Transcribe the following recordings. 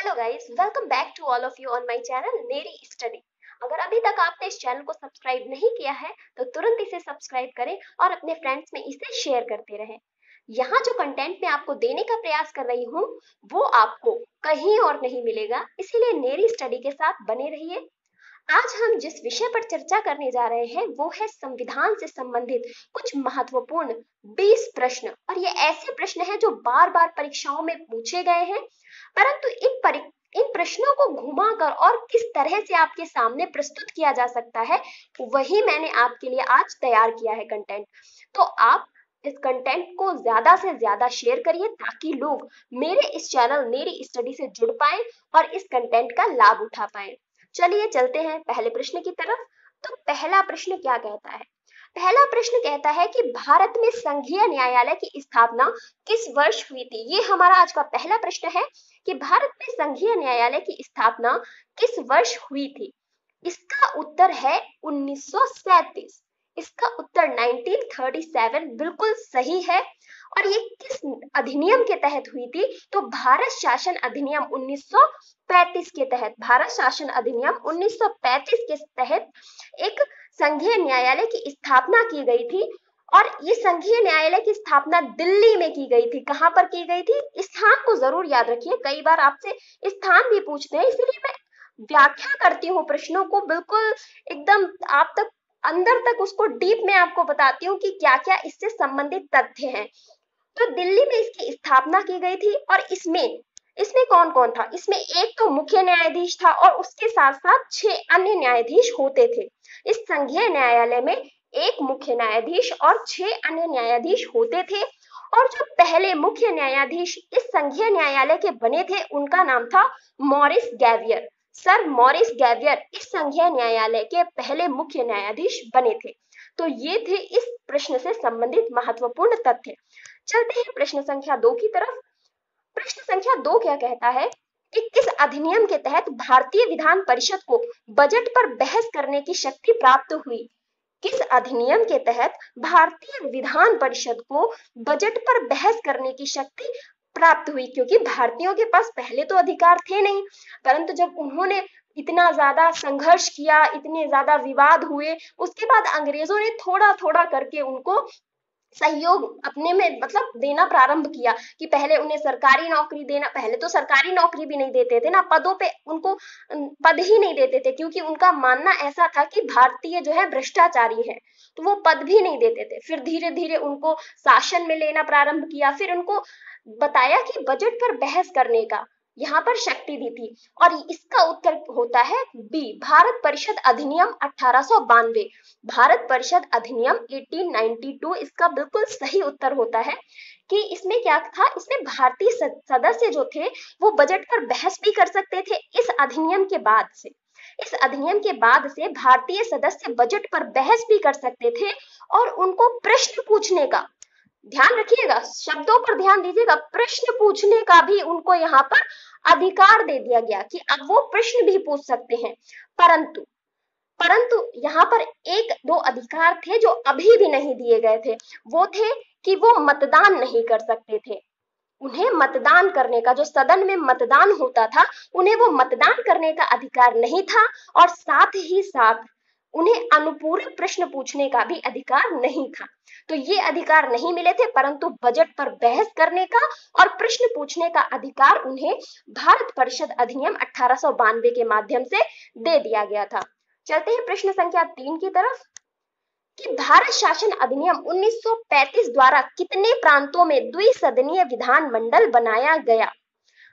Hello guys, welcome back to all of you on my channel नेरी study. अगर अभी तक आपने इस चैनल को सब्सक्राइब नहीं किया है तो तुरंत इसे सब्सक्राइब करें और अपने फ्रेंड्स में इसे शेयर करते रहें। यहाँ जो कंटेंट मैं आपको देने का प्रयास कर रही हूँ वो आपको कहीं और नहीं मिलेगा, इसीलिए नेरी स्टडी के साथ बने रहिए। आज हम जिस विषय पर चर्चा करने जा रहे हैं वो है संविधान से संबंधित कुछ महत्वपूर्ण 20 प्रश्न। और ये ऐसे प्रश्न हैं जो बार बार परीक्षाओं में पूछे गए हैं, परंतु इन प्रश्नों को घुमाकर और किस तरह से आपके सामने प्रस्तुत किया जा सकता है वही मैंने आपके लिए आज तैयार किया है कंटेंट। तो आप इस कंटेंट को ज्यादा से ज्यादा शेयर करिए ताकि लोग मेरे इस चैनल मेरी स्टडी से जुड़ पाए और इस कंटेंट का लाभ उठा पाए। चलिए चलते हैं पहले प्रश्न की तरफ। तो पहला प्रश्न क्या कहता है? पहला प्रश्न कहता है कि भारत में संघीय न्यायालय की स्थापना किस वर्ष हुई थी? ये हमारा आज का पहला प्रश्न है कि भारत में संघीय न्यायालय की स्थापना किस वर्ष हुई थी? इसका उत्तर है 1937। इसका उत्तर 1937 बिल्कुल सही है। और ये किस अधिनियम के तहत हुई थी? तो भारत शासन अधिनियम 1935 के तहत। भारत शासन अधिनियम 1935 के तहत एक संघीय न्यायालय की स्थापना की गई थी। और ये संघीय न्यायालय की स्थापना दिल्ली में की गई थी। कहां पर की गई थी? स्थान को जरूर याद रखिए, कई बार आपसे स्थान भी पूछते हैं, इसलिए मैं व्याख्या करती हूँ प्रश्नों को, बिल्कुल एकदम आप तक अंदर तक उसको डीप में आपको बताती हूँ कि क्या क्या इससे संबंधित तथ्य हैं। तो दिल्ली में इसकी स्थापना की गई थी। और इसमें इसमें कौन कौन था? इसमें एक तो मुख्य न्यायाधीश था और उसके साथ साथ 6 अन्य न्यायाधीश होते थे। इस संघीय न्यायालय में एक मुख्य न्यायाधीश और 6 अन्य न्यायाधीश होते थे। और जो पहले मुख्य न्यायाधीश इस संघीय न्यायालय के बने थे उनका नाम था मॉरिस गैवियर। सर मॉरिस गैवियर इस संघीय न्यायालय के पहले मुख्य न्यायाधीश बने थे। तो ये थे इस प्रश्न से संबंधित महत्वपूर्ण तथ्य। चलते हैं प्रश्न संख्या 2 की तरफ। प्रश्न संख्या 2 क्या कहता है कि किस अधिनियम के तहत भारतीय विधान परिषद को बजट पर बहस करने की शक्ति प्राप्त हुई? किस अधिनियम के तहत भारतीय विधान परिषद को बजट पर बहस करने की शक्ति प्राप्त हुई? क्योंकि भारतीयों के पास पहले तो अधिकार थे नहीं, परंतु जब उन्होंने इतना ज्यादा संघर्ष किया, इतने ज्यादा विवाद हुए, उसके बाद अंग्रेजों ने थोड़ा थोड़ा करके उनको सहयोग अपने में मतलब देना प्रारंभ किया कि पहले उन्हें सरकारी नौकरी देना। पहले तो सरकारी नौकरी भी नहीं देते थे ना, पदों पे उनको पद ही नहीं देते थे, क्योंकि उनका मानना ऐसा था कि भारतीय जो है भ्रष्टाचारी है, तो वो पद भी नहीं देते थे। फिर धीरे धीरे उनको शासन में लेना प्रारंभ किया, फिर उनको बताया कि बजट पर बहस करने का यहाँ पर शक्ति दी थी। और इसका उत्तर होता है बी, भारत परिषद अधिनियम 1892। भारत परिषद अधिनियम 1892 इसका बिल्कुल सही उत्तर होता है कि इसमें क्या था, इसमें भारतीय सदस्य जो थे वो बजट पर बहस भी कर सकते थे। इस अधिनियम के बाद से भारतीय सदस्य बजट पर बहस भी कर सकते थे और उनको प्रश्न पूछने का, ध्यान रखिएगा, शब्दों पर ध्यान दीजिएगा, प्रश्न पूछने का भी उनको यहाँ पर अधिकार दे दिया गया कि अब वो प्रश्न भी पूछ सकते हैं। परंतु यहाँ पर एक दो अधिकार थे जो अभी भी नहीं दिए गए थे। वो थे कि वो मतदान नहीं कर सकते थे। उन्हें मतदान करने का, जो सदन में मतदान होता था, उन्हें वो मतदान करने का अधिकार नहीं था। और साथ ही साथ उन्हें अनुपूरक प्रश्न पूछने का भी अधिकार नहीं था। तो ये अधिकार नहीं मिले थे, परंतु बजट पर बहस करने का और प्रश्न पूछने का अधिकार उन्हें भारत परिषद अधिनियम 1892 के माध्यम से दे दिया गया था। चलते हैं प्रश्न संख्या 3 की तरफ कि भारत शासन अधिनियम 1935 द्वारा कितने प्रांतों में द्विसदनीय विधान मंडल बनाया गया?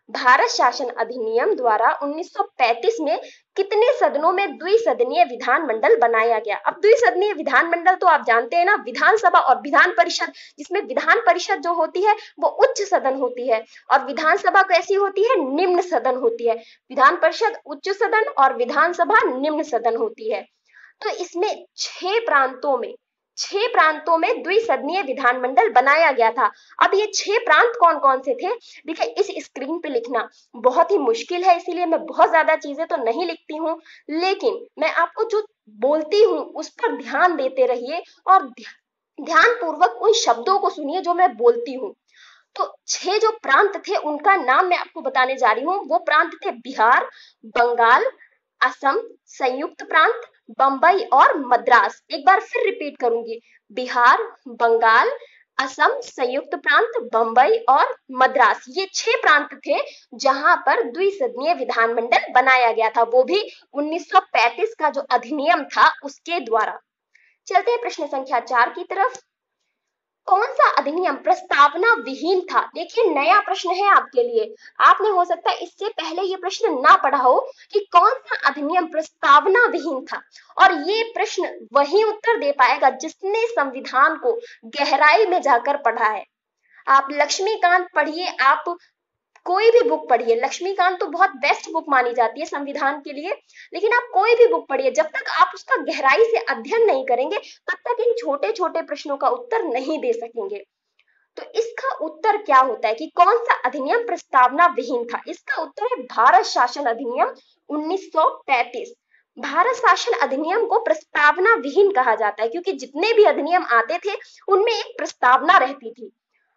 भारत शासन अधिनियम द्वारा 1935 में कितने सदनों में द्विसदनीय विधान मंडल बनाया गया? अब द्विसदनीय विधान मंडल तो आप जानते हैं ना, विधानसभा और विधान परिषद, जिसमें विधान परिषद जो होती है वो उच्च सदन होती है और विधानसभा कैसी होती है? निम्न सदन होती है। विधान परिषद उच्च सदन और विधानसभा निम्न सदन होती है। तो इसमें 6 प्रांतों में द्विसदनीय विधानमंडल बनाया गया था। अब ये 6 प्रांत कौन कौन से थे? देखिए, इस स्क्रीन पे लिखना बहुत ही मुश्किल है, इसीलिए मैं बहुत ज्यादा चीजें तो नहीं लिखती हूँ, लेकिन मैं आपको जो बोलती हूँ उस पर ध्यान देते रहिए और ध्यान पूर्वक उन शब्दों को सुनिए जो मैं बोलती हूँ। तो 6 जो प्रांत थे उनका नाम मैं आपको बताने जा रही हूँ। वो प्रांत थे बिहार, बंगाल, असम, संयुक्त प्रांत, बंबई और मद्रास। एक बार फिर रिपीट करूंगी, बिहार, बंगाल, असम, संयुक्त प्रांत, बंबई और मद्रास, ये 6 प्रांत थे जहां पर द्विसदनीय विधानमंडल बनाया गया था, वो भी 1935 का जो अधिनियम था उसके द्वारा। चलते हैं प्रश्न संख्या 4 की तरफ। कौन सा अधिनियम प्रस्तावना विहीन था? देखिए नया प्रश्न है आपके लिए, आपने हो सकता है इससे पहले ये प्रश्न ना पढ़ा हो कि कौन सा अधिनियम प्रस्तावना विहीन था। और ये प्रश्न वही उत्तर दे पाएगा जिसने संविधान को गहराई में जाकर पढ़ा है। आप लक्ष्मीकांत पढ़िए, आप कोई भी बुक पढ़िए, लक्ष्मीकांत तो बहुत बेस्ट बुक मानी जाती है संविधान के लिए, लेकिन आप कोई भी बुक पढ़िए, जब तक आप उसका गहराई से अध्ययन नहीं करेंगे तब तक इन छोटे छोटे प्रश्नों का उत्तर नहीं दे सकेंगे। तो इसका उत्तर क्या होता है कि कौन सा अधिनियम प्रस्तावना विहीन था? इसका उत्तर है भारत शासन अधिनियम 1935। भारत शासन अधिनियम को प्रस्तावना विहीन कहा जाता है क्योंकि जितने भी अधिनियम आते थे उनमें एक प्रस्तावना रहती थी,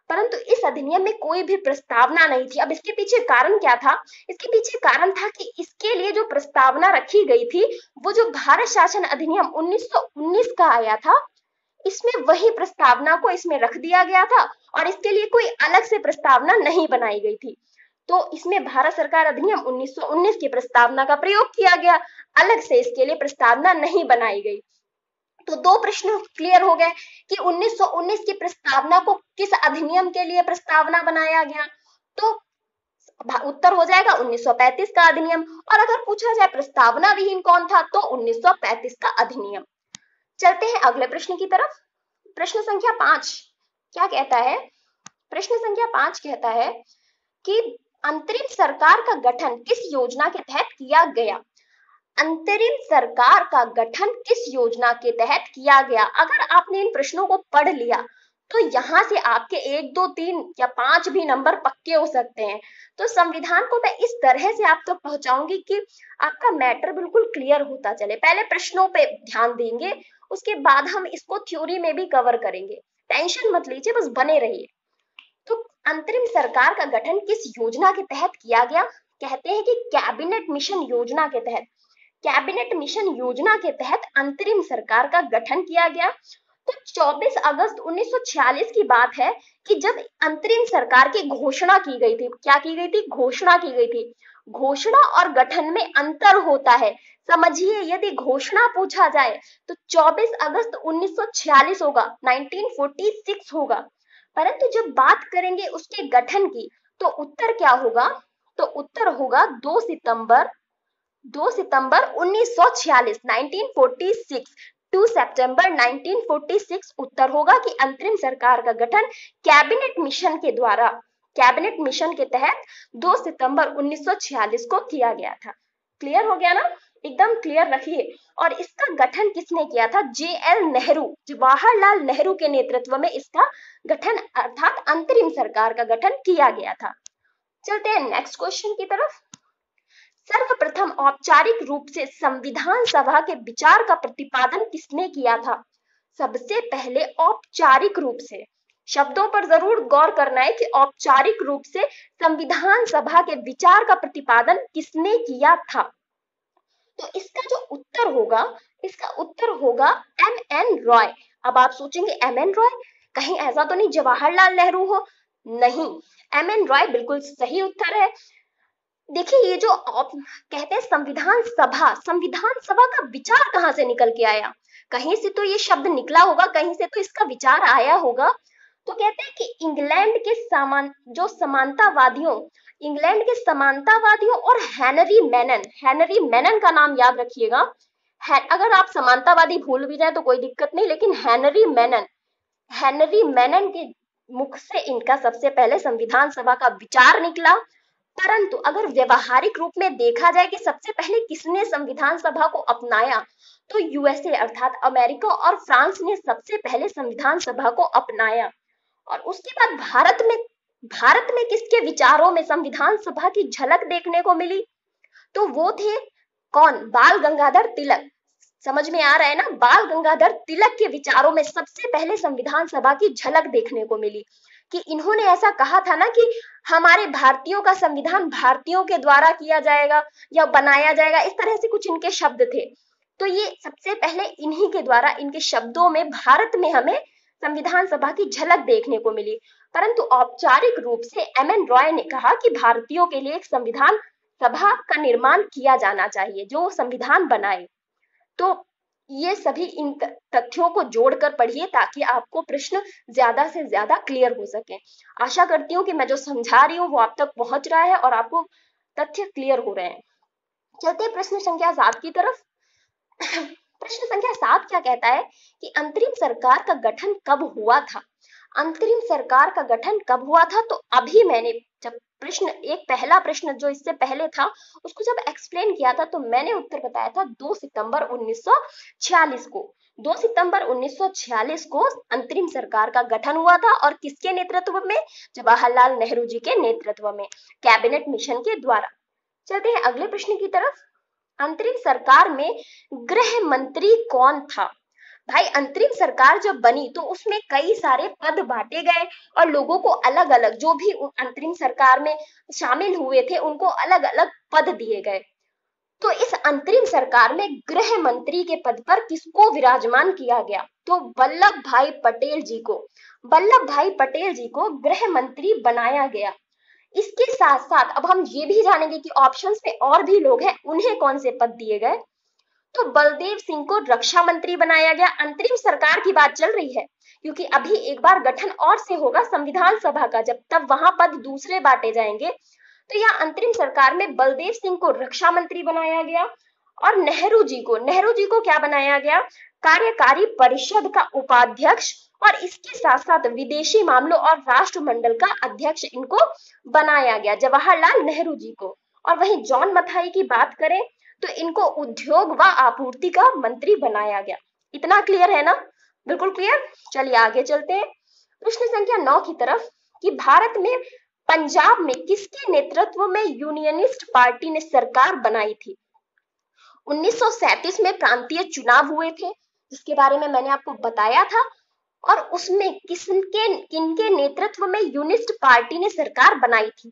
परंतु इस अधिनियम में कोई भी प्रस्तावना नहीं थी। अब इसके पीछे कारण क्या था? इसके पीछे कारण था कि इसके लिए जो प्रस्तावना रखी गई थी वो जो भारत शासन अधिनियम 1919 का आया था, इसमें वही प्रस्तावना को इसमें रख दिया गया था और इसके लिए कोई अलग से प्रस्तावना नहीं बनाई गई थी। तो इसमें भारत सरकार अधिनियम 1919 की प्रस्तावना का प्रयोग किया गया, अलग से इसके लिए प्रस्तावना नहीं बनाई गई। तो दो प्रश्न क्लियर हो गए कि 1919 की प्रस्तावना को किस अधिनियम के लिए प्रस्तावना बनाया गया, तो उत्तर हो जाएगा 1935 का अधिनियम। और अगर पूछा जाए प्रस्तावना विहीन कौन था तो 1935 का अधिनियम। चलते हैं अगले प्रश्न की तरफ। प्रश्न संख्या 5 क्या कहता है? प्रश्न संख्या 5 कहता है कि अंतरिम सरकार का गठन किस योजना के तहत किया गया? अंतरिम सरकार का गठन किस योजना के तहत किया गया? अगर आपने इन प्रश्नों को पढ़ लिया तो यहां से आपके 1, 2, 3 या 5 भी नंबर पक्के हो सकते हैं। तो संविधान को मैं इस तरह से आप तक पहुंचाऊंगी कि आपका मैटर बिल्कुल क्लियर होता चले। पहले प्रश्नों पे ध्यान देंगे, उसके बाद हम इसको थ्योरी में भी कवर करेंगे। टेंशन मत लीजिए, बस बने रहिए। तो अंतरिम सरकार का गठन किस योजना के तहत किया गया? कहते हैं कि कैबिनेट मिशन योजना के तहत। कैबिनेट मिशन योजना के तहत अंतरिम सरकार का गठन किया गया। तो 24 अगस्त 1946 की बात है कि जब अंतरिम सरकार की घोषणा की गई थी। क्या की गई थी? घोषणा की गई थी। घोषणा और गठन में अंतर होता है, समझिए। यदि घोषणा पूछा जाए तो 24 अगस्त 1946 होगा, 1946 होगा, परंतु जब बात करेंगे उसके गठन की तो उत्तर क्या होगा? तो उत्तर होगा 2 सितंबर 1946, 1946, 2 सितंबर 1946 उत्तर होगा कि अंतरिम सरकार का गठन कैबिनेट मिशन के द्वारा, कैबिनेट मिशन के तहत 2 सितंबर 1946 को किया गया था। क्लियर हो गया ना? एकदम क्लियर रखिए। और इसका गठन किसने किया था? JL नेहरू, जवाहरलाल नेहरू के नेतृत्व में इसका गठन अर्थात अंतरिम सरकार का गठन किया गया था। चलते हैं नेक्स्ट क्वेश्चन की तरफ। सर्वप्रथम औपचारिक रूप से संविधान सभा के विचार का प्रतिपादन किसने किया था? सबसे पहले औपचारिक रूप से, शब्दों पर जरूर गौर करना है कि औपचारिक रूप से संविधान सभा के विचार का प्रतिपादन किसने किया था। तो इसका जो उत्तर होगा, इसका उत्तर होगा MN रॉय। अब आप सोचेंगे MN रॉय, कहीं ऐसा तो नहीं जवाहरलाल नेहरू हो? नहीं, MN रॉय बिल्कुल सही उत्तर है। देखिए ये जो कहते हैं संविधान सभा का विचार कहां से निकल के आया? कहीं से तो ये शब्द निकला होगा, कहीं से तो इसका विचार आया होगा। तो कहते हैं कि इंग्लैंड के समानतावादियों और हेनरी मेनन का नाम याद रखिएगा। अगर आप समानतावादी भूल भी जाए तो कोई दिक्कत नहीं, लेकिन हेनरी मेनन के मुख से इनका सबसे पहले संविधान सभा का विचार निकला। परंतु अगर व्यवहारिक रूप में देखा जाए कि सबसे पहले किसने संविधान सभा को अपनाया, तो USA अर्थात अमेरिका और फ्रांस ने सबसे पहले संविधान सभा को अपनाया। और उसके बाद भारत में किसके विचारों में संविधान सभा की झलक देखने को मिली? तो वो थे कौन? बाल गंगाधर तिलक। समझ में आ रहा है ना? बाल गंगाधर तिलक के विचारों में सबसे पहले संविधान सभा की झलक देखने को मिली। कि इन्होंने ऐसा कहा था ना कि हमारे भारतीयों का संविधान भारतीयों के द्वारा किया जाएगा या बनाया जाएगा, इस तरह से कुछ इनके शब्द थे। तो ये सबसे पहले इन्हीं के द्वारा, इनके शब्दों में भारत में हमें संविधान सभा की झलक देखने को मिली। परंतु औपचारिक रूप से एम.एन. रॉय ने कहा कि भारतीयों के लिए एक संविधान सभा का निर्माण किया जाना चाहिए जो संविधान बनाए। तो ये सभी इन तथ्यों को जोड़कर पढ़िए ताकि आपको प्रश्न ज्यादा से ज्यादा क्लियर हो सके। आशा करती हूँ कि मैं जो समझा रही हूँ वो आप तक पहुंच रहा है और आपको तथ्य क्लियर हो रहे हैं। चलते हैं प्रश्न संख्या 7 की तरफ। प्रश्न संख्या 7 क्या कहता है कि अंतरिम सरकार का गठन कब हुआ था? अंतरिम सरकार का गठन कब हुआ था? तो अभी मैंने जब पहला प्रश्न जो इससे पहले था उसको जब एक्सप्लेन किया था तो मैंने उत्तर बताया था 2 सितंबर 1946 को। 2 सितंबर 1946 को अंतरिम सरकार का गठन हुआ था और किसके नेतृत्व में? जवाहरलाल नेहरू जी के नेतृत्व में, कैबिनेट मिशन के द्वारा। चलते हैं अगले प्रश्न की तरफ। अंतरिम सरकार में गृह मंत्री कौन था? भाई अंतरिम सरकार जब बनी तो उसमें कई सारे पद बांटे गए और लोगों को अलग अलग, जो भी अंतरिम सरकार में शामिल हुए थे उनको अलग अलग पद दिए गए। तो इस अंतरिम सरकार में गृह मंत्री के पद पर किसको विराजमान किया गया? तो वल्लभ भाई पटेल जी को, वल्लभ भाई पटेल जी को गृह मंत्री बनाया गया। इसके साथ साथ अब हम ये भी जानेंगे कि ऑप्शंस में और भी लोग हैं, उन्हें कौन से पद दिए गए। तो बलदेव सिंह को रक्षा मंत्री बनाया गया। अंतरिम सरकार की बात चल रही है क्योंकि अभी एक बार गठन और से होगा संविधान सभा का, जब तब वहां पद दूसरे बांटे जाएंगे। तो यह अंतरिम सरकार में बलदेव सिंह को रक्षा मंत्री बनाया गया और नेहरू जी को क्या बनाया गया? कार्यकारी परिषद का उपाध्यक्ष और इसके साथ साथ विदेशी मामलों और राष्ट्रमंडल का अध्यक्ष इनको बनाया गया, जवाहरलाल नेहरू जी को। और वहीं जॉन मथाई की बात करें तो इनको उद्योग व आपूर्ति का मंत्री बनाया गया। इतना क्लियर है ना? बिल्कुल क्लियर। चलिए आगे चलते हैं प्रश्न संख्या 9 की तरफ कि भारत में पंजाब में किसके नेतृत्व में यूनियनिस्ट पार्टी ने सरकार बनाई थी? 1937 में प्रांतीय चुनाव हुए थे जिसके बारे में मैंने आपको बताया था और उसमें किनके नेतृत्व में यूनियनिस्ट पार्टी ने सरकार बनाई थी?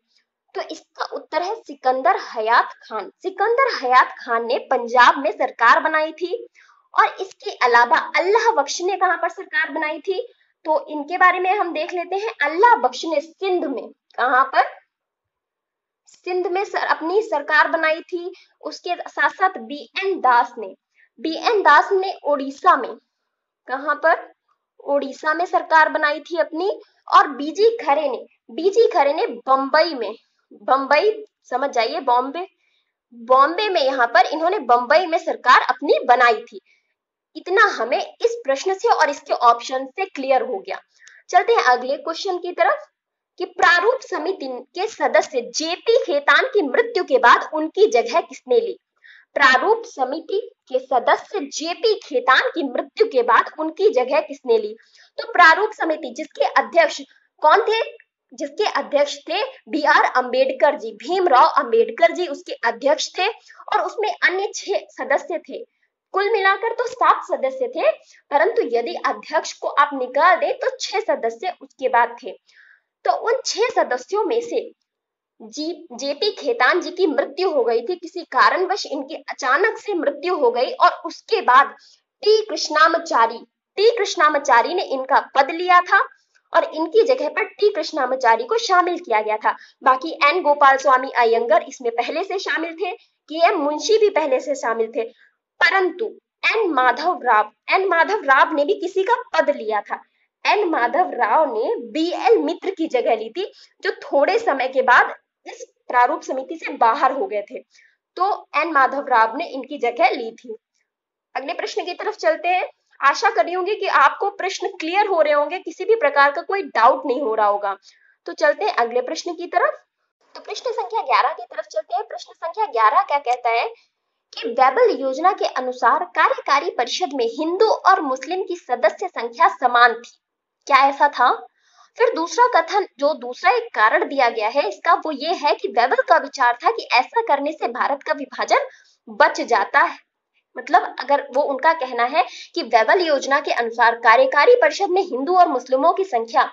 तो इसका उत्तर है सिकंदर हयात खान। सिकंदर हयात खान ने पंजाब में सरकार बनाई थी। और इसके अलावा अल्लाह बख्श ने कहां पर सरकार बनाई थी? तो इनके बारे में हम देख लेते हैं। अल्लाह बख्श ने सिंध में, कहां पर? सिंध में अपनी सरकार बनाई थी। उसके साथ साथ बी.एन. दास ने उड़ीसा में, कहां पर? उड़ीसा में सरकार बनाई थी अपनी। और बीजी खरे ने बंबई में, बंबई समझ जाइए, बॉम्बे में, यहाँ पर इन्होंने बंबई में सरकार अपनी बनाई थी। इतना हमें इस प्रश्न से और इसके ऑप्शन से क्लियर हो गया। चलते हैं अगले क्वेश्चन की तरफ कि प्रारूप समिति के सदस्य जेपी खेतान की मृत्यु के बाद उनकी जगह किसने ली? प्रारूप समिति के सदस्य जेपी खेतान की मृत्यु के बाद उनकी जगह किसने ली? तो प्रारूप समिति जिसके अध्यक्ष कौन थे? जिसके अध्यक्ष थे बी.आर. अम्बेडकर जी, भीमराव अंबेडकर जी उसके अध्यक्ष थे और उसमें अन्य 6 सदस्य थे। कुल मिलाकर तो 7 सदस्य थे, परंतु यदि अध्यक्ष को आप निकाल दें तो 6 सदस्य उसके बाद थे। तो उन 6 सदस्यों में से जेपी खेतान जी की मृत्यु हो गई थी, किसी कारणवश इनकी अचानक से मृत्यु हो गई और उसके बाद टी कृष्णामाचारी ने इनका पद लिया था और इनकी जगह पर टी कृष्णामाचारी को शामिल किया गया था। बाकी एन गोपाल स्वामी अयंगर इसमें पहले से शामिल थे, के.एम. मुंशी भी पहले से शामिल थे, परंतु एन माधव राव ने भी किसी का पद लिया था। एन माधव राव ने बी.एल. मित्र की जगह ली थी, जो थोड़े समय के बाद इस प्रारूप समिति से बाहर हो गए थे। तो एन माधव राव ने इनकी जगह ली थी। अगले प्रश्न की तरफ चलते हैं। आशा कर रही होंगी कि आपको प्रश्न क्लियर हो रहे होंगे, किसी भी प्रकार का कोई डाउट नहीं हो रहा होगा। तो चलते हैं अगले प्रश्न की तरफ। तो प्रश्न संख्या 11 की तरफ चलते हैं। प्रश्न संख्या 11 क्या कहता है कि वेबल योजना के अनुसार कार्यकारी परिषद में हिंदू और मुस्लिम की सदस्य संख्या समान थी। क्या ऐसा था? फिर दूसरा कथन, जो दूसरा एक कारण दिया गया है इसका, वो ये है कि वेबल का विचार था कि ऐसा करने से भारत का विभाजन बच जाता है। मतलब अगर वो उनका कहना है कि वेबल योजना के अनुसार कार्यकारी परिषद में हिंदू और मुस्लिमों की संख्या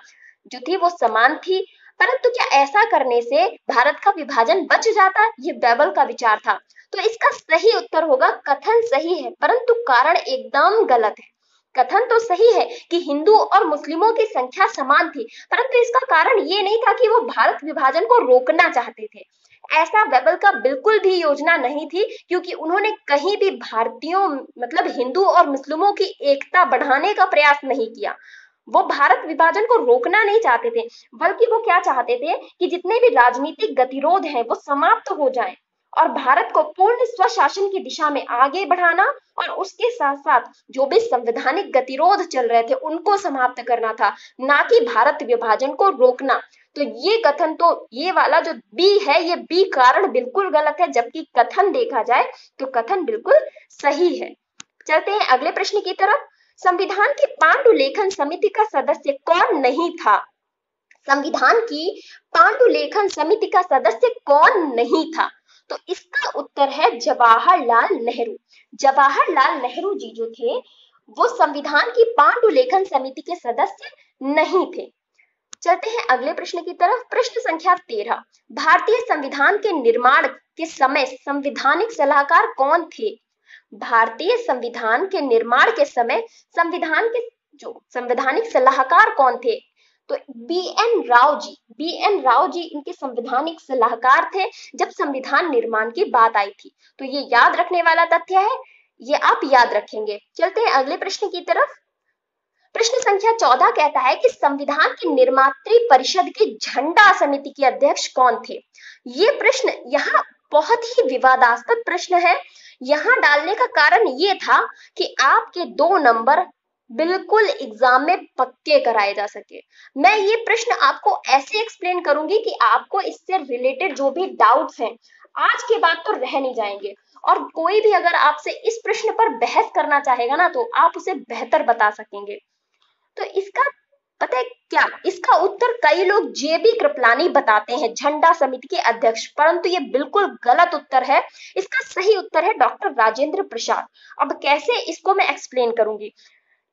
जो थी वो समान थी। परंतु क्या ऐसा करने से भारत का विभाजन बच जाता? ये बेबल का विचार था। तो इसका सही उत्तर होगा कथन सही है, परंतु कारण एकदम गलत है। कथन तो सही है कि हिंदू और मुस्लिमों की संख्या समान थी, परंतु इसका कारण ये नहीं था कि वो भारत विभाजन को रोकना चाहते थे। ऐसा बेबल का बिल्कुल भी योजना नहीं थी, क्योंकि उन्होंने कहीं भी भारतीयों मतलब हिंदू और मुस्लिमों की एकता बढ़ाने का प्रयास नहीं किया। वो भारत विभाजन को रोकना नहीं चाहते थे, बल्कि वो क्या चाहते थे कि जितने भी राजनीतिक गतिरोध हैं वो समाप्त हो जाएं और भारत को पूर्ण स्वशासन की दिशा में आगे बढ़ाना, और उसके साथ साथ जो भी संवैधानिक गतिरोध चल रहे थे उनको समाप्त करना था, ना कि भारत विभाजन को रोकना। तो ये कथन, तो ये वाला जो बी है, ये बी कारण बिल्कुल गलत है, जबकि कथन देखा जाए तो कथन बिल्कुल सही है। चलते हैं अगले प्रश्न की तरफ। संविधान की पांडुलेखन समिति का सदस्य कौन नहीं था? संविधान की पांडुलेखन समिति का सदस्य कौन नहीं था? तो इसका उत्तर है जवाहरलाल नेहरू। जवाहरलाल नेहरू जी जो थे वो संविधान की पांडुलेखन समिति के सदस्य नहीं थे। चलते हैं अगले प्रश्न की तरफ। प्रश्न संख्या 13। भारतीय संविधान के निर्माण के समय संवैधानिक सलाहकार कौन थे? भारतीय संविधान के निर्माण के समय संविधान के जो संवैधानिक सलाहकार कौन थे? तो बी.एन. राव जी, बी.एन. राव जी इनके संवैधानिक सलाहकार थे जब संविधान निर्माण की बात आई थी। तो ये याद रखने वाला तथ्य है, ये आप याद रखेंगे। चलते हैं अगले प्रश्न की तरफ। प्रश्न संख्या 14 कहता है कि संविधान की निर्मात्री परिषद की झंडा समिति के अध्यक्ष कौन थे? ये प्रश्न यहाँ बहुत ही विवादास्पद प्रश्न है। यहाँ डालने का कारण ये था कि आपके 2 नंबर बिल्कुल एग्जाम में पक्के कराए जा सके। मैं ये प्रश्न आपको ऐसे एक्सप्लेन करूंगी कि आपको इससे रिलेटेड जो भी डाउट्स हैं आज के बाद तो रह नहीं जाएंगे, और कोई भी अगर आपसे इस प्रश्न पर बहस करना चाहेगा ना तो आप उसे बेहतर बता सकेंगे। तो इसका पता है क्या? इसका उत्तर कई लोग जेबी कृपलानी बताते हैं झंडा समिति के अध्यक्ष, परंतु ये बिल्कुल गलत उत्तर है। इसका सही उत्तर है डॉक्टर राजेंद्र प्रसाद। अब कैसे, इसको मैं एक्सप्लेन करूंगी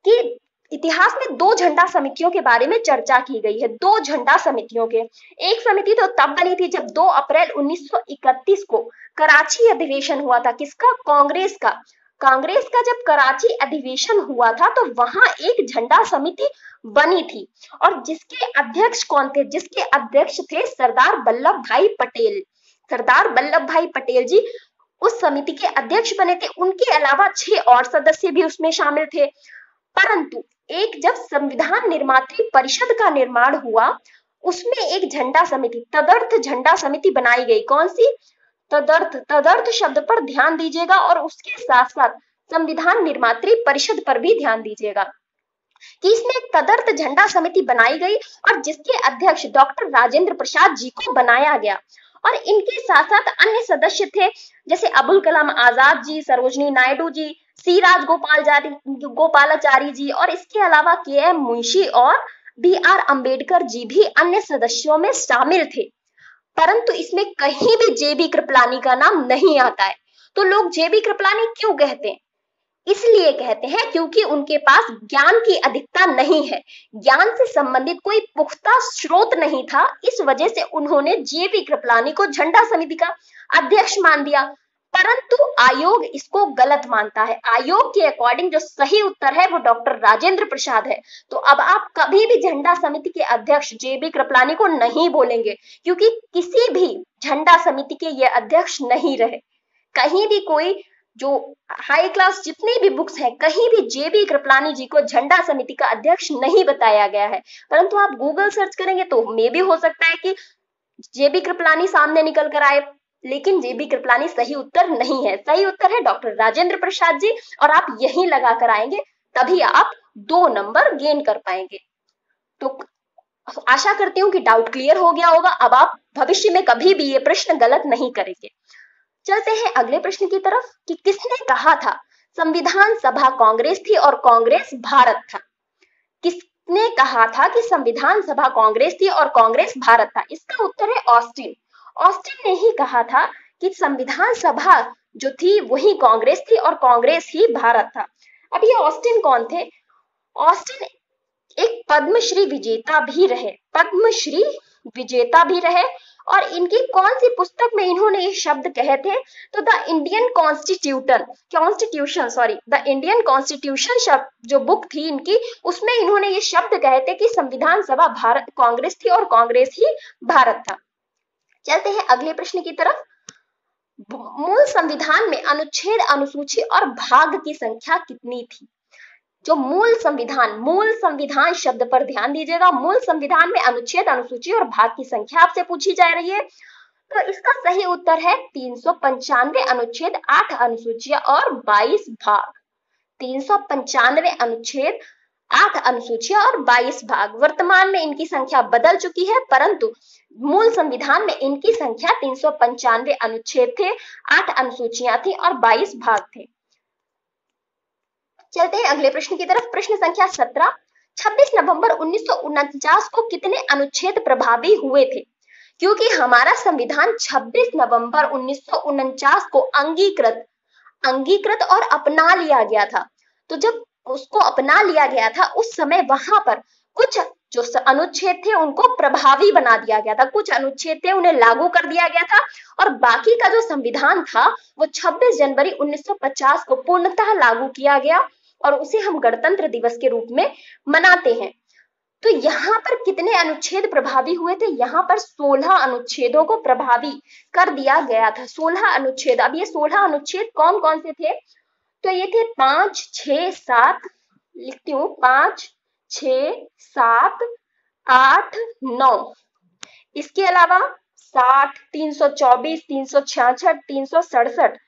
कि इतिहास में 2 झंडा समितियों के बारे में चर्चा की गई है। 2 झंडा समितियों के, एक समिति तो तब बनी थी जब 2 अप्रैल 1931 को कराची अधिवेशन हुआ था। किसका? कांग्रेस का। कांग्रेस का जब कराची अधिवेशन हुआ था तो वहां एक झंडा समिति बनी थी, और जिसके अध्यक्ष कौन थे? जिसके अध्यक्ष थे सरदार वल्लभ भाई पटेल। सरदार वल्लभ भाई पटेल जी उस समिति के अध्यक्ष बने थे। उनके अलावा 6 और सदस्य भी उसमें शामिल थे। परंतु एक जब संविधान निर्मात्री परिषद का निर्माण हुआ, उसमें एक झंडा समिति, तदर्थ झंडा समिति बनाई गई। कौन सी? तदर्थ। तदर्थ शब्द पर ध्यान दीजिएगा और उसके साथ साथ संविधान निर्मात्री परिषद पर भी ध्यान दीजिएगा कि इसमें एक तदर्थ झंडा समिति बनाई गई और जिसके अध्यक्ष डॉक्टर राजेंद्र प्रसाद जी को बनाया गया, और इनके साथ साथ अन्य सदस्य थे जैसे अबुल कलाम आजाद जी, सरोजनी नायडू जी, सी गोपालाचारी जी, और इसके अलावा के.एम. मुंशी और बी.आर. अंबेडकर जी भी अन्य सदस्यों में शामिल थे। परंतु इसमें कहीं भी जेबी कृपलानी का नाम नहीं आता है। तो लोग जेबी कृपलानी क्यों कहते हैं? इसलिए कहते हैं क्योंकि उनके पास ज्ञान की अधिकता नहीं है, ज्ञान से संबंधित कोई पुख्ता स्रोत नहीं था। इस वजह से उन्होंने जेबी कृपलानी को झंडा समिति का अध्यक्ष मान दिया। परंतु आयोग इसको गलत मानता है। आयोग के अकॉर्डिंग जो सही उत्तर है वो डॉक्टर राजेंद्र प्रसाद है। तो अब आप कभी भी झंडा समिति के अध्यक्ष जेबी कृपलानी को नहीं बोलेंगे, क्योंकि किसी भी झंडा समिति के ये अध्यक्ष नहीं रहे। कहीं भी कोई जो हाई क्लास जितनी भी बुक्स है, कहीं भी जेबी कृपलानी जी को झंडा समिति का अध्यक्ष नहीं बताया गया है। परंतु आप गूगल सर्च करेंगे तो मे भी हो सकता है कि जेबी कृपलानी सामने निकल कर आए, लेकिन जेबी कृपलानी सही उत्तर नहीं है। सही उत्तर है डॉक्टर राजेंद्र प्रसाद जी, और आप यही लगा कर आएंगे तभी आप 2 नंबर गेन कर पाएंगे। तो आशा करती हूँ कि डाउट क्लियर हो गया होगा। अब आप भविष्य में कभी भी ये प्रश्न गलत नहीं करेंगे। चलते हैं अगले प्रश्न की तरफ कि किसने कहा था संविधान सभा कांग्रेस थी और कांग्रेस भारत था? किसने कहा था कि संविधान सभा कांग्रेस थी और कांग्रेस भारत था? इसका उत्तर है ऑस्टिन। ऑस्टिन ने ही कहा था कि संविधान सभा जो थी वही कांग्रेस थी और कांग्रेस ही भारत था। अब ये ऑस्टिन कौन थे? ऑस्टिन एक पद्मश्री विजेता भी रहे, पद्मश्री विजेता भी रहे। और इनकी कौन सी पुस्तक में इन्होंने ये शब्द कहे थे? तो द इंडियन कॉन्स्टिट्यूशन शब्द जो बुक थी इनकी, उसमें इन्होंने ये शब्द कहे थे कि संविधान सभा भारत कांग्रेस थी और कांग्रेस ही भारत था। चलते हैं अगले प्रश्न की तरफ। मूल संविधान में अनुच्छेद, अनुसूची और भाग की संख्या कितनी थी? जो मूल संविधान शब्द पर ध्यान दीजिएगा। मूल संविधान में अनुच्छेद, अनुसूची और भाग की संख्या आपसे पूछी जा रही है, तो इसका सही उत्तर है 395 अनुच्छेद, 8 अनुसूचियां और 22 भाग। 395 अनुच्छेद, 8 अनुसूचियां और 22 भाग। वर्तमान में इनकी संख्या बदल चुकी है, परंतु मूल संविधान में इनकी संख्या 395 अनुच्छेद थे, 8 अनुसूचियां थी और 22 भाग थे। चलते हैं अगले प्रश्न की तरफ। प्रश्न संख्या 17। 26 नवंबर 1949 को कितने अनुच्छेद प्रभावी हुए थे? क्योंकि हमारा संविधान 26 नवंबर 1949 को अंगीकृत और अपना लिया गया था। तो जब उसको अपना लिया गया था, उस समय वहां पर कुछ जो अनुच्छेद थे उनको प्रभावी बना दिया गया था, कुछ अनुच्छेद थे उन्हें लागू कर दिया गया था, और बाकी का जो संविधान था वो 26 जनवरी 1950 को पूर्णतः लागू किया गया और उसे हम गणतंत्र दिवस के रूप में मनाते हैं। तो यहाँ पर कितने अनुच्छेद प्रभावी हुए थे? यहाँ पर 16 अनुच्छेदों को प्रभावी कर दिया गया था। 16 अनुच्छेद। अब ये 16 अनुच्छेद कौन कौन से थे? तो ये थे 5, 6, 7, लिखती हूँ, 5, 6, 7, 8, 9। इसके अलावा 60, 324, 366, 367,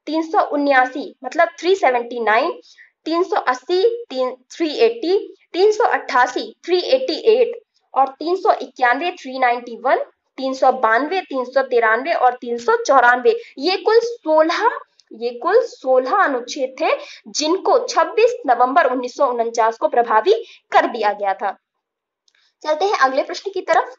379 मतलब 379, 380, 380, 388, 388 और 391, 391, 392, 393 और 394। ये कुल 16 अनुच्छेद थे जिनको 26 नवंबर 1949 को प्रभावी कर दिया गया था। चलते हैं अगले प्रश्न की तरफ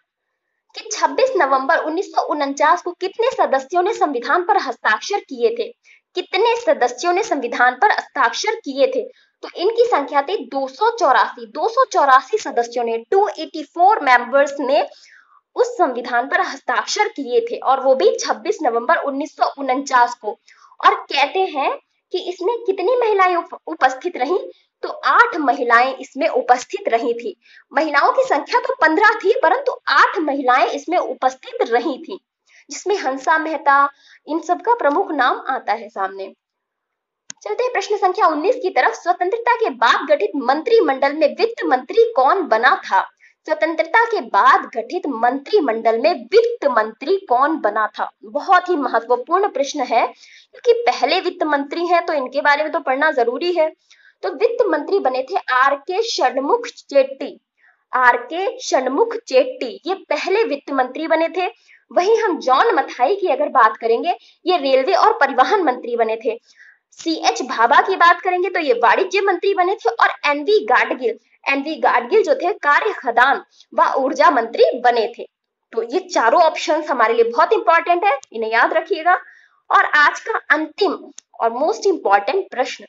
कि 26 नवंबर 1949 को कितने सदस्यों ने संविधान पर हस्ताक्षर किए थे? कितने सदस्यों ने संविधान पर हस्ताक्षर किए थे? तो इनकी संख्या थी 284 सदस्यों ने, 284 मेंबर्स ने उस संविधान पर हस्ताक्षर किए थे, और वो भी 26 नवंबर 1949 को। और कहते हैं कि इसमें कितनी महिलाएं उपस्थित रहीं? तो 8 महिलाएं इसमें उपस्थित रही थी। महिलाओं की संख्या तो 15 थी, परंतु 8 महिलाएं इसमें उपस्थित रही थी, जिसमें हंसा मेहता, इन सब का प्रमुख नाम आता है सामने। चलते हैं प्रश्न संख्या 19 की तरफ। स्वतंत्रता के बाद गठित मंत्रिमंडल में वित्त मंत्री कौन बना था? स्वतंत्रता के बाद गठित मंत्रिमंडल में वित्त मंत्री कौन बना था? बहुत ही महत्वपूर्ण प्रश्न है, क्योंकि पहले वित्त मंत्री हैं तो इनके बारे में तो पढ़ना जरूरी है। तो वित्त मंत्री बने थे आर.के. षणमुख चेट्टी, ये पहले वित्त मंत्री बने थे। वहीं हम जॉन मथाई की अगर बात करेंगे, ये रेलवे और परिवहन मंत्री बने थे। C.H. भाभा की बात करेंगे तो ये वाणिज्य मंत्री बने थे। और एन.वी. गाडगिल जो थे कार्य, खदान व ऊर्जा मंत्री बने थे। तो ये चारों ऑप्शंस हमारे लिए बहुत इंपॉर्टेंट है, इन्हें याद रखिएगा। और आज का अंतिम और मोस्ट इंपॉर्टेंट प्रश्न,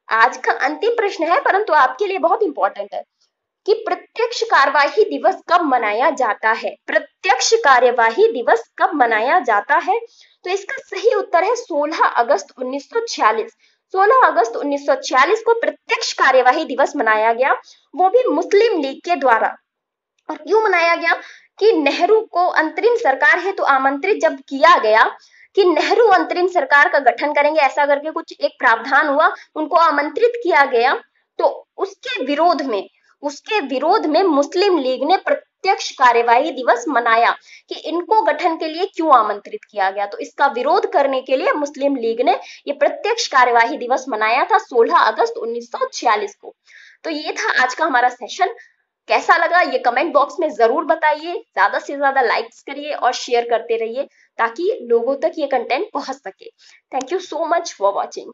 आज का अंतिम प्रश्न है परंतु आपके लिए बहुत इंपॉर्टेंट है कि प्रत्यक्ष कार्यवाही दिवस कब मनाया जाता है? प्रत्यक्ष कार्यवाही दिवस कब मनाया जाता है? तो इसका सही उत्तर है 16 अगस्त 1946। 16 अगस्त 1946 को प्रत्यक्ष कार्यवाही दिवस मनाया गया, वो भी मुस्लिम लीग के द्वारा। और क्यों मनाया गया? कि नेहरू को अंतरिम सरकार हेतु आमंत्रित जब किया गया कि नेहरू अंतरिम सरकार का गठन करेंगे, ऐसा करके कुछ एक प्रावधान हुआ, उनको आमंत्रित किया गया, तो उसके विरोध में मुस्लिम लीग ने प्रत्यक्ष कार्यवाही दिवस मनाया कि इनको गठन के लिए क्यों आमंत्रित किया गया। तो इसका विरोध करने के लिए मुस्लिम लीग ने ये प्रत्यक्ष कार्यवाही दिवस मनाया था 16 अगस्त 1946 को। तो ये था आज का हमारा सेशन। कैसा लगा ये कमेंट बॉक्स में जरूर बताइए, ज्यादा से ज्यादा लाइक्स करिए और शेयर करते रहिए ताकि लोगों तक ये कंटेंट पहुंच सके। Thank you so much for watching.